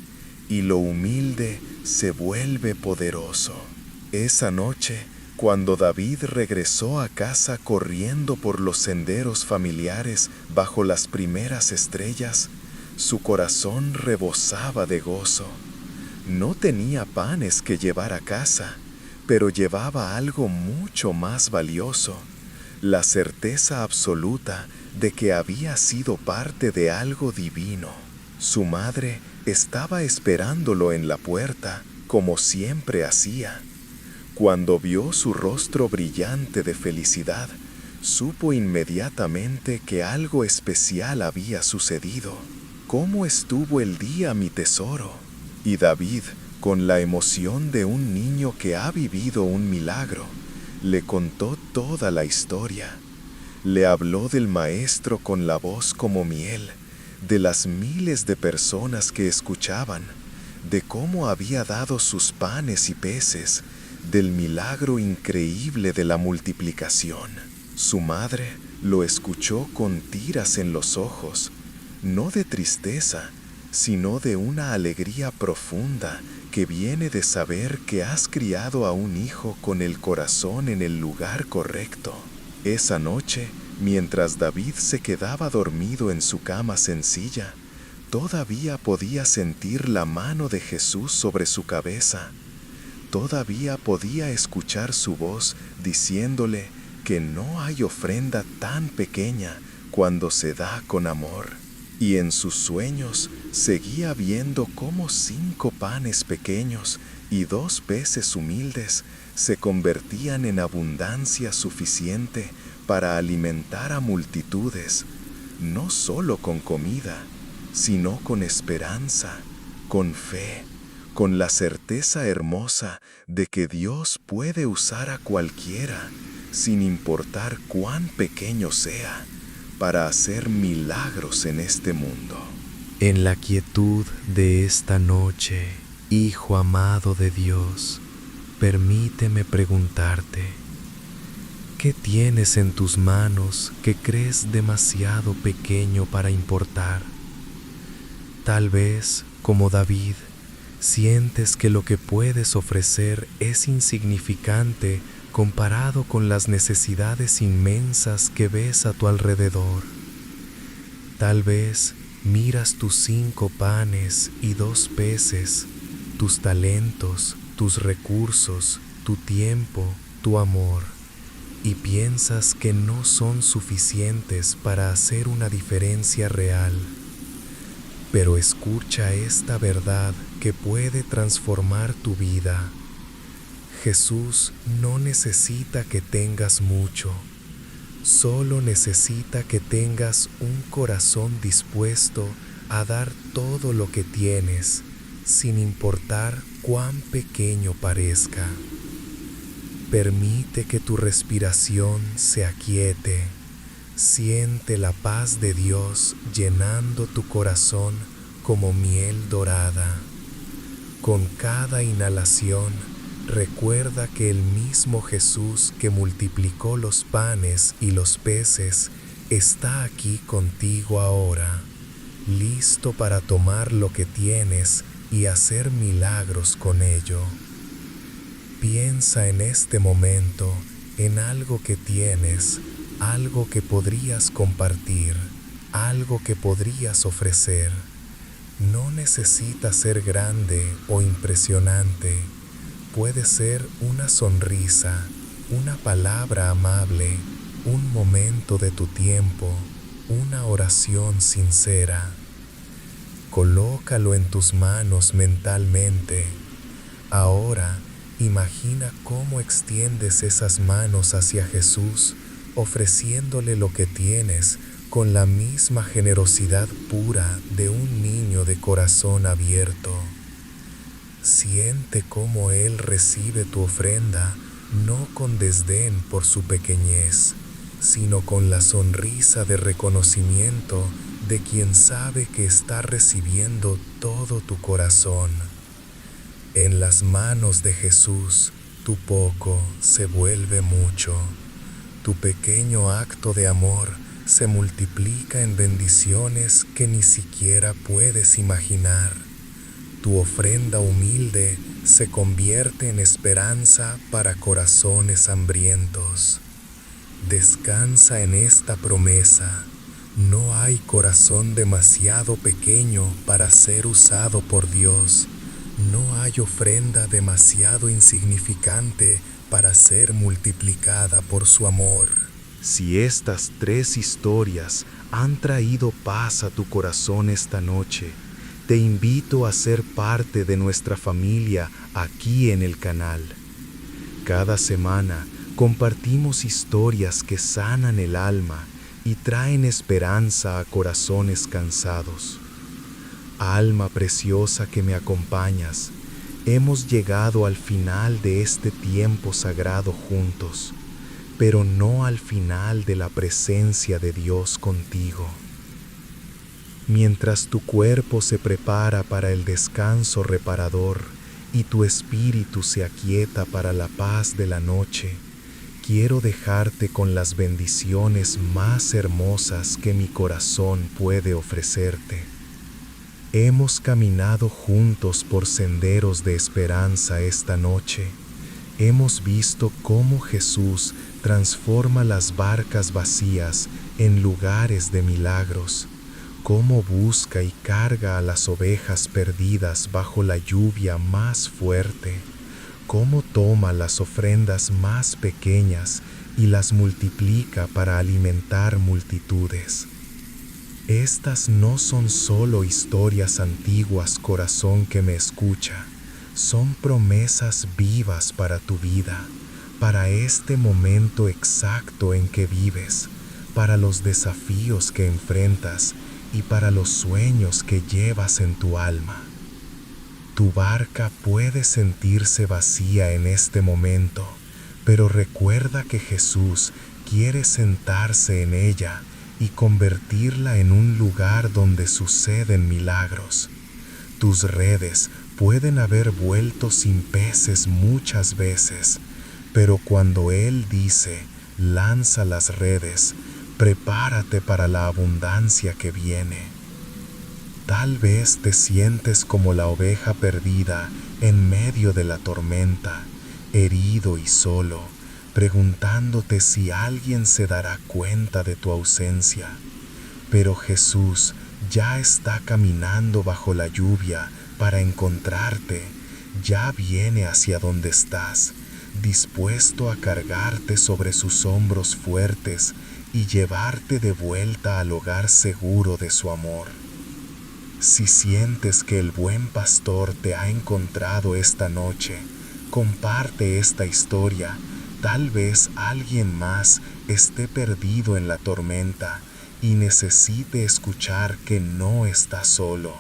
y lo humilde se vuelve poderoso». Esa noche, cuando David regresó a casa corriendo por los senderos familiares bajo las primeras estrellas, su corazón rebosaba de gozo. No tenía panes que llevar a casa, pero llevaba algo mucho más valioso: la certeza absoluta de que había sido parte de algo divino. Su madre estaba esperándolo en la puerta, como siempre hacía. Cuando vio su rostro brillante de felicidad, supo inmediatamente que algo especial había sucedido. «¿Cómo estuvo el día, mi tesoro?». Y David, con la emoción de un niño que ha vivido un milagro, le contó toda la historia. Le habló del Maestro con la voz como miel, de las miles de personas que escuchaban, de cómo había dado sus panes y peces, del milagro increíble de la multiplicación. Su madre lo escuchó con tiras en los ojos, no de tristeza, sino de una alegría profunda que viene de saber que has criado a un hijo con el corazón en el lugar correcto. Esa noche, mientras David se quedaba dormido en su cama sencilla, todavía podía sentir la mano de Jesús sobre su cabeza. Todavía podía escuchar su voz diciéndole: que no hay ofrenda tan pequeña cuando se da con amor. Y en sus sueños seguía viendo cómo 5 panes pequeños y 2 peces humildes se convertían en abundancia suficiente para alimentar a multitudes, no solo con comida, sino con esperanza, con fe, con la certeza hermosa de que Dios puede usar a cualquiera, sin importar cuán pequeño sea, para hacer milagros en este mundo. En la quietud de esta noche, Hijo amado de Dios, permíteme preguntarte, ¿qué tienes en tus manos que crees demasiado pequeño para importar? Tal vez, como David, sientes que lo que puedes ofrecer es insignificante comparado con las necesidades inmensas que ves a tu alrededor. Tal vez miras tus 5 panes y 2 peces, tus talentos, tus recursos, tu tiempo, tu amor, y piensas que no son suficientes para hacer una diferencia real. Pero escucha esta verdad que puede transformar tu vida. Jesús no necesita que tengas mucho, solo necesita que tengas un corazón dispuesto a dar todo lo que tienes, sin importar cuán pequeño parezca. Permite que tu respiración se aquiete. Siente la paz de Dios llenando tu corazón como miel dorada. Con cada inhalación, recuerda que el mismo Jesús que multiplicó los panes y los peces está aquí contigo ahora, listo para tomar lo que tienes y hacer milagros con ello. Piensa en este momento en algo que tienes, algo que podrías compartir, algo que podrías ofrecer. No necesita ser grande o impresionante. Puede ser una sonrisa, una palabra amable, un momento de tu tiempo, una oración sincera. Colócalo en tus manos mentalmente. Ahora, imagina cómo extiendes esas manos hacia Jesús, ofreciéndole lo que tienes con la misma generosidad pura de un niño de corazón abierto. Siente cómo Él recibe tu ofrenda, no con desdén por su pequeñez, sino con la sonrisa de reconocimiento de quien sabe que está recibiendo todo tu corazón. En las manos de Jesús, tu poco se vuelve mucho. Tu pequeño acto de amor se multiplica en bendiciones que ni siquiera puedes imaginar. Tu ofrenda humilde se convierte en esperanza para corazones hambrientos. Descansa en esta promesa. No hay corazón demasiado pequeño para ser usado por Dios. No hay ofrenda demasiado insignificante para ser multiplicada por su amor. Si estas 3 historias han traído paz a tu corazón esta noche, te invito a ser parte de nuestra familia aquí en el canal. Cada semana compartimos historias que sanan el alma y traen esperanza a corazones cansados. Alma preciosa que me acompañas, hemos llegado al final de este tiempo sagrado juntos, pero no al final de la presencia de Dios contigo. Mientras tu cuerpo se prepara para el descanso reparador y tu espíritu se aquieta para la paz de la noche, quiero dejarte con las bendiciones más hermosas que mi corazón puede ofrecerte. Hemos caminado juntos por senderos de esperanza esta noche. Hemos visto cómo Jesús transforma las barcas vacías en lugares de milagros, cómo busca y carga a las ovejas perdidas bajo la lluvia más fuerte, cómo toma las ofrendas más pequeñas y las multiplica para alimentar multitudes. Estas no son solo historias antiguas, corazón que me escucha, son promesas vivas para tu vida, para este momento exacto en que vives, para los desafíos que enfrentas y para los sueños que llevas en tu alma. Tu barca puede sentirse vacía en este momento, pero recuerda que Jesús quiere sentarse en ella y convertirla en un lugar donde suceden milagros. Tus redes pueden haber vuelto sin peces muchas veces, pero cuando Él dice, lanza las redes, prepárate para la abundancia que viene. Tal vez te sientes como la oveja perdida en medio de la tormenta, herido y solo, preguntándote si alguien se dará cuenta de tu ausencia. Pero Jesús ya está caminando bajo la lluvia para encontrarte, ya viene hacia donde estás, dispuesto a cargarte sobre sus hombros fuertes y llevarte de vuelta al hogar seguro de su amor. Si sientes que el buen pastor te ha encontrado esta noche, comparte esta historia. Tal vez alguien más esté perdido en la tormenta y necesite escuchar que no está solo.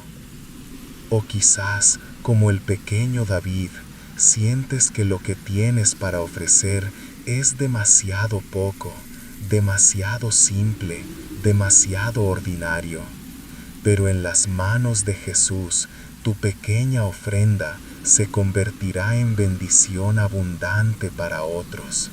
O quizás, como el pequeño David, sientes que lo que tienes para ofrecer es demasiado poco, demasiado simple, demasiado ordinario. Pero en las manos de Jesús, tu pequeña ofrenda se convertirá en bendición abundante para otros.